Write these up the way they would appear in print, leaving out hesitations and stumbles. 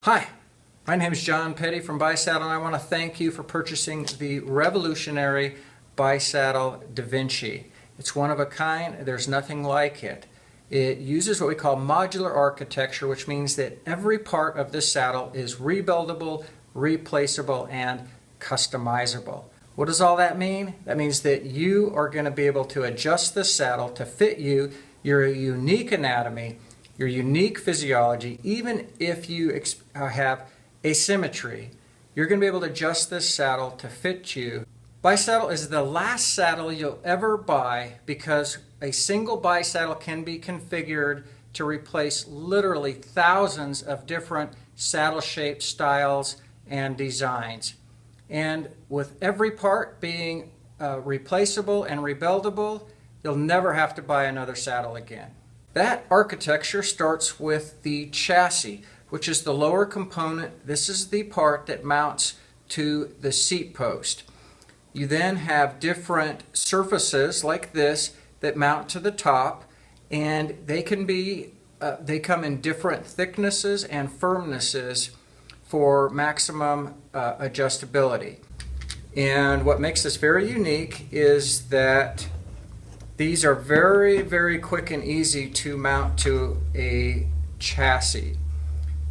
Hi, my name is John Petty from BiSaddle, and I want to thank you for purchasing the revolutionary BiSaddle DaVinci. It's one of a kind. There's nothing like it. It uses what we call modular architecture, which means that every part of this saddle is rebuildable, replaceable, and customizable. What does all that mean? That means that you are going to be able to adjust the saddle to fit you, your unique anatomy, your unique physiology. Even if you have asymmetry, you're going to be able to adjust this saddle to fit you. BiSaddle is the last saddle you'll ever buy because a single BiSaddle can be configured to replace literally thousands of different saddle shapes, styles, and designs. And with every part being replaceable and rebuildable, you'll never have to buy another saddle again. That architecture starts with the chassis, which is the lower component. This is the part that mounts to the seat post. You then have different surfaces like this that mount to the top, and they come in different thicknesses and firmnesses for maximum adjustability. And what makes this very unique is that these are very, very quick and easy to mount to a chassis.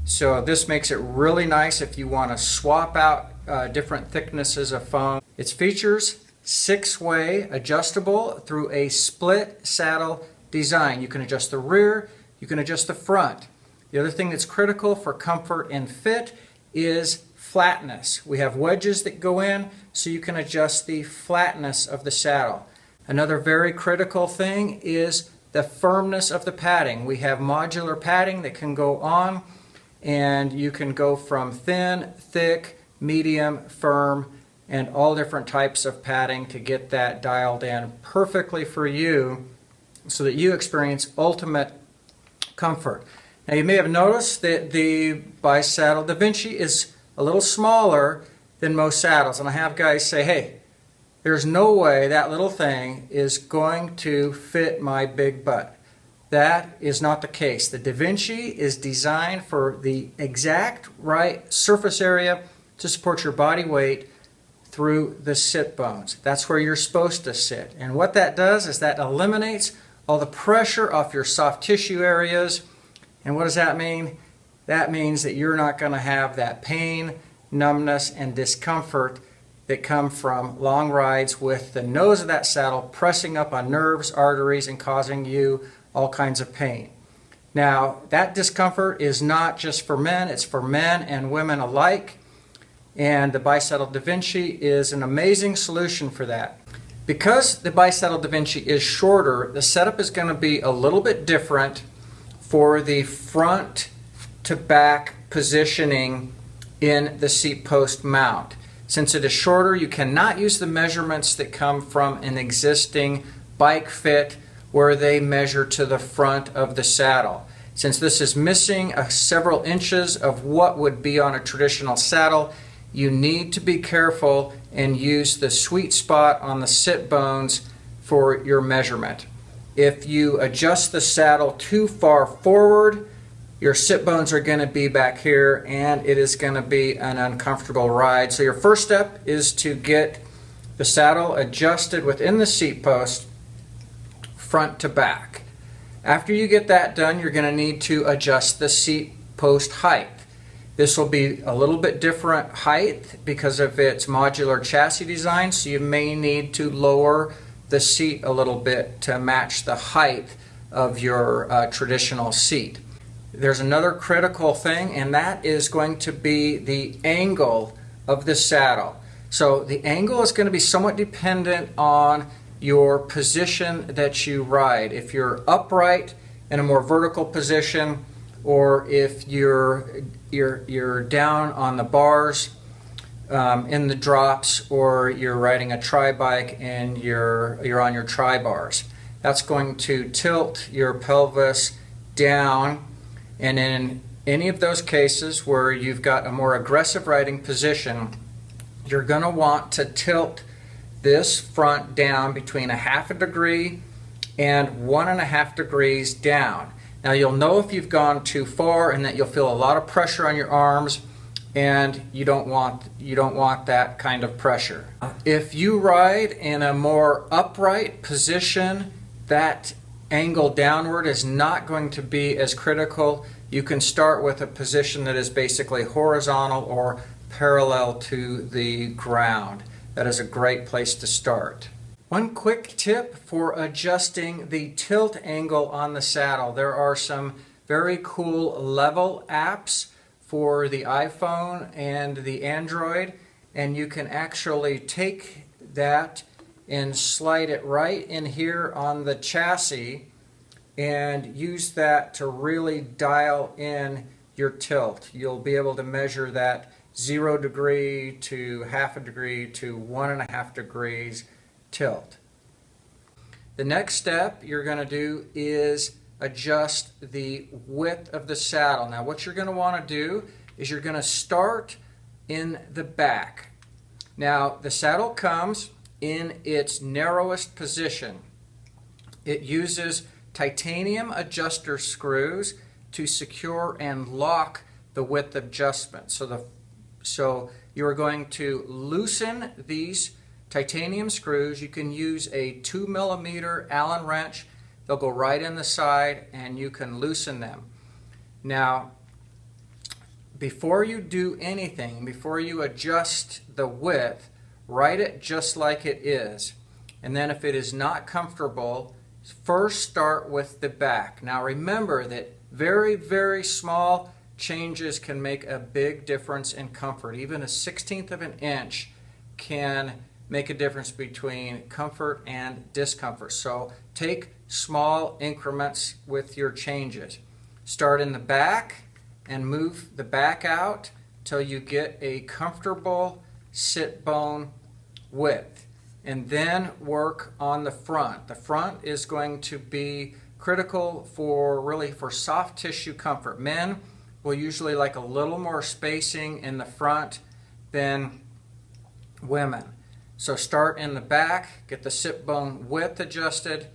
So this makes it really nice if you want to swap out different thicknesses of foam. Its features: 6-way adjustable through a split saddle design. You can adjust the rear, you can adjust the front. The other thing that's critical for comfort and fit is flatness. We have wedges that go in so you can adjust the flatness of the saddle. Another very critical thing is the firmness of the padding. We have modular padding that can go on, and you can go from thin, thick, medium, firm, and all different types of padding to get that dialed in perfectly for you so that you experience ultimate comfort. Now, you may have noticed that the BiSaddle DaVinci is a little smaller than most saddles, and I have guys say, hey, there's no way that little thing is going to fit my big butt. That is not the case. The DaVinci is designed for the exact right surface area to support your body weight through the sit bones. That's where you're supposed to sit. And what that does is that eliminates all the pressure off your soft tissue areas. And what does that mean? That means that you're not going to have that pain, numbness, and discomfort that come from long rides with the nose of that saddle pressing up on nerves, arteries, and causing you all kinds of pain. Now, that discomfort is not just for men, it's for men and women alike. And the BiSaddle DaVinci is an amazing solution for that. Because the BiSaddle DaVinci is shorter, the setup is going to be a little bit different for the front to back positioning in the seat post mount. Since it is shorter, you cannot use the measurements that come from an existing bike fit where they measure to the front of the saddle. Since this is missing several inches of what would be on a traditional saddle, you need to be careful and use the sweet spot on the sit bones for your measurement. If you adjust the saddle too far forward, your sit bones are going to be back here, and it is going to be an uncomfortable ride. So your first step is to get the saddle adjusted within the seat post, front to back. After you get that done, you're going to need to adjust the seat post height. This will be a little bit different height because of its modular chassis design, so you may need to lower the seat a little bit to match the height of your traditional seat. There's another critical thing, and that is going to be the angle of the saddle. So the angle is going to be somewhat dependent on your position that you ride. If you're upright in a more vertical position, or if you're down on the bars in the drops, or you're riding a tri-bike and you're on your tri-bars, that's going to tilt your pelvis down. And in any of those cases where you've got a more aggressive riding position, you're going to want to tilt this front down between 1/2 degree and 1.5 degrees down. Now you'll know if you've gone too far and that you'll feel a lot of pressure on your arms, and you don't want that kind of pressure. If you ride in a more upright position, that angle downward is not going to be as critical. You can start with a position that is basically horizontal or parallel to the ground. That is a great place to start. One quick tip for adjusting the tilt angle on the saddle. There are some very cool level apps for the iPhone and the Android, and you can actually take that and slide it right in here on the chassis and use that to really dial in your tilt. You'll be able to measure that 0 degree to ½ degree to 1½ degrees tilt. The next step you're going to do is adjust the width of the saddle. Now what you're going to want to do is you're going to start in the back. Now the saddle comes in its narrowest position. It uses titanium adjuster screws to secure and lock the width adjustment. So you're going to loosen these titanium screws. You can use a 2mm Allen wrench. They'll go right in the side and you can loosen them. Now, before you do anything, before you adjust the width, write it just like it is. And then if it is not comfortable, first start with the back. Now remember that very, very small changes can make a big difference in comfort. Even a 1/16 of an inch can make a difference between comfort and discomfort. So take small increments with your changes. Start in the back and move the back out till you get a comfortable sit bone width. And then work on the front. The front is going to be critical for soft tissue comfort. Men will usually like a little more spacing in the front than women. So start in the back, get the sit bone width adjusted,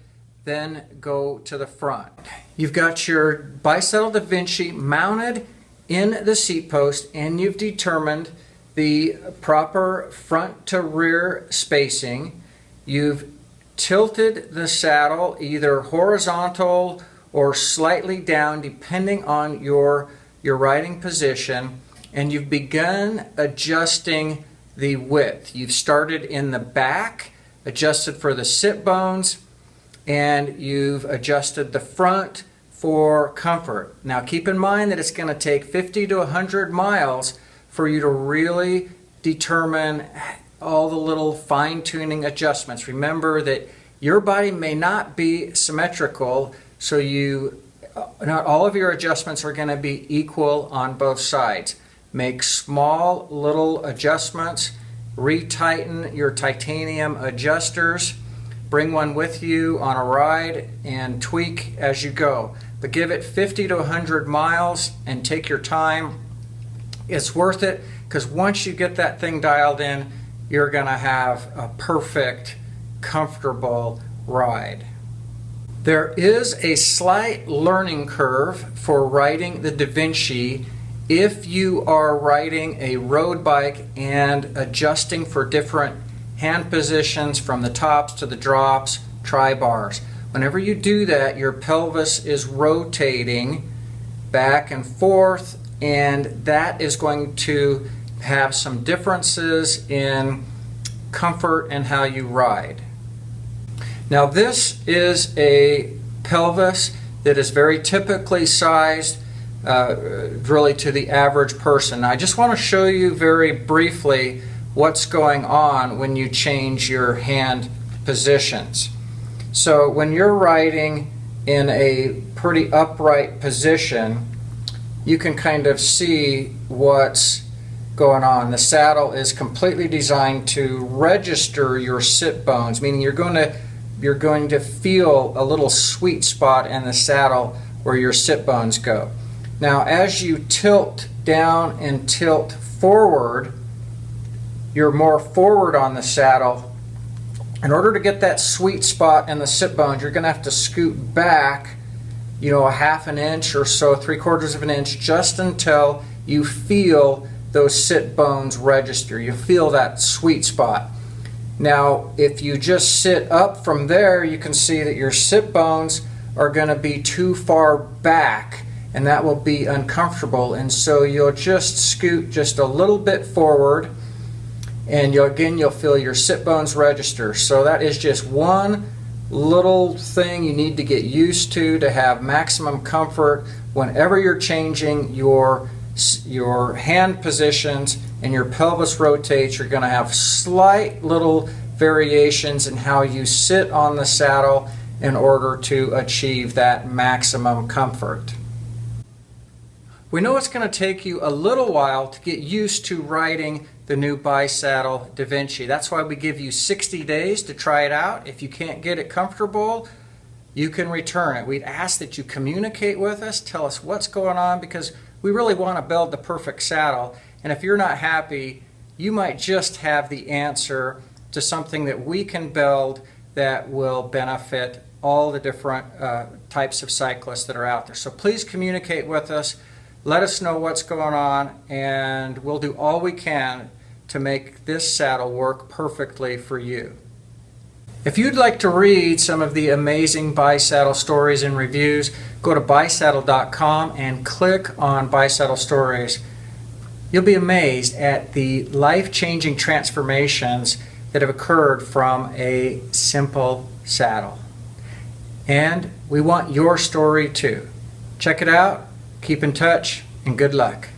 then go to the front. You've got your BiSaddle DaVinci mounted in the seat post, and you've determined the proper front to rear spacing. You've tilted the saddle either horizontal or slightly down depending on your riding position, and you've begun adjusting the width. You've started in the back, adjusted for the sit bones, and you've adjusted the front for comfort. Now keep in mind that it's going to take 50 to 100 miles for you to really determine all the little fine-tuning adjustments. Remember that your body may not be symmetrical, so not all of your adjustments are going to be equal on both sides. Make small little adjustments, retighten your titanium adjusters, bring one with you on a ride and tweak as you go. But give it 50 to 100 miles and take your time. It's worth it, because once you get that thing dialed in, you're going to have a perfect, comfortable ride. There is a slight learning curve for riding the DaVinci if you are riding a road bike and adjusting for different hand positions from the tops to the drops, tri-bars. Whenever you do that, your pelvis is rotating back and forth, and that is going to have some differences in comfort and how you ride. Now this is a pelvis that is very typically sized really to the average person. Now, I just want to show you very briefly what's going on when you change your hand positions. So when you're riding in a pretty upright position, you can kind of see what's going on. The saddle is completely designed to register your sit bones, meaning you're going to feel a little sweet spot in the saddle where your sit bones go. Now as you tilt down and tilt forward, you're more forward on the saddle. In order to get that sweet spot in the sit bones, you're going to have to scoot back a half an inch or so, 3/4 of an inch, just until you feel those sit bones register. You feel that sweet spot. Now, if you just sit up from there, you can see that your sit bones are going to be too far back, and that will be uncomfortable. And so you'll just scoot just a little bit forward, and you'll feel your sit bones register. So that is just one little thing you need to get used to have maximum comfort whenever you're changing your hand positions and your pelvis rotates. You're going to have slight little variations in how you sit on the saddle in order to achieve that maximum comfort. We know it's going to take you a little while to get used to riding the new BiSaddle DaVinci. That's why we give you 60 days to try it out. If you can't get it comfortable, you can return it. We'd ask that you communicate with us, tell us what's going on, because we really want to build the perfect saddle. And if you're not happy, you might just have the answer to something that we can build that will benefit all the different types of cyclists that are out there. So please communicate with us. Let us know what's going on, and we'll do all we can to make this saddle work perfectly for you. If you'd like to read some of the amazing BiSaddle stories and reviews, go to BiSaddle.com and click on BiSaddle Stories. You'll be amazed at the life-changing transformations that have occurred from a simple saddle. And we want your story too. Check it out, keep in touch, and good luck.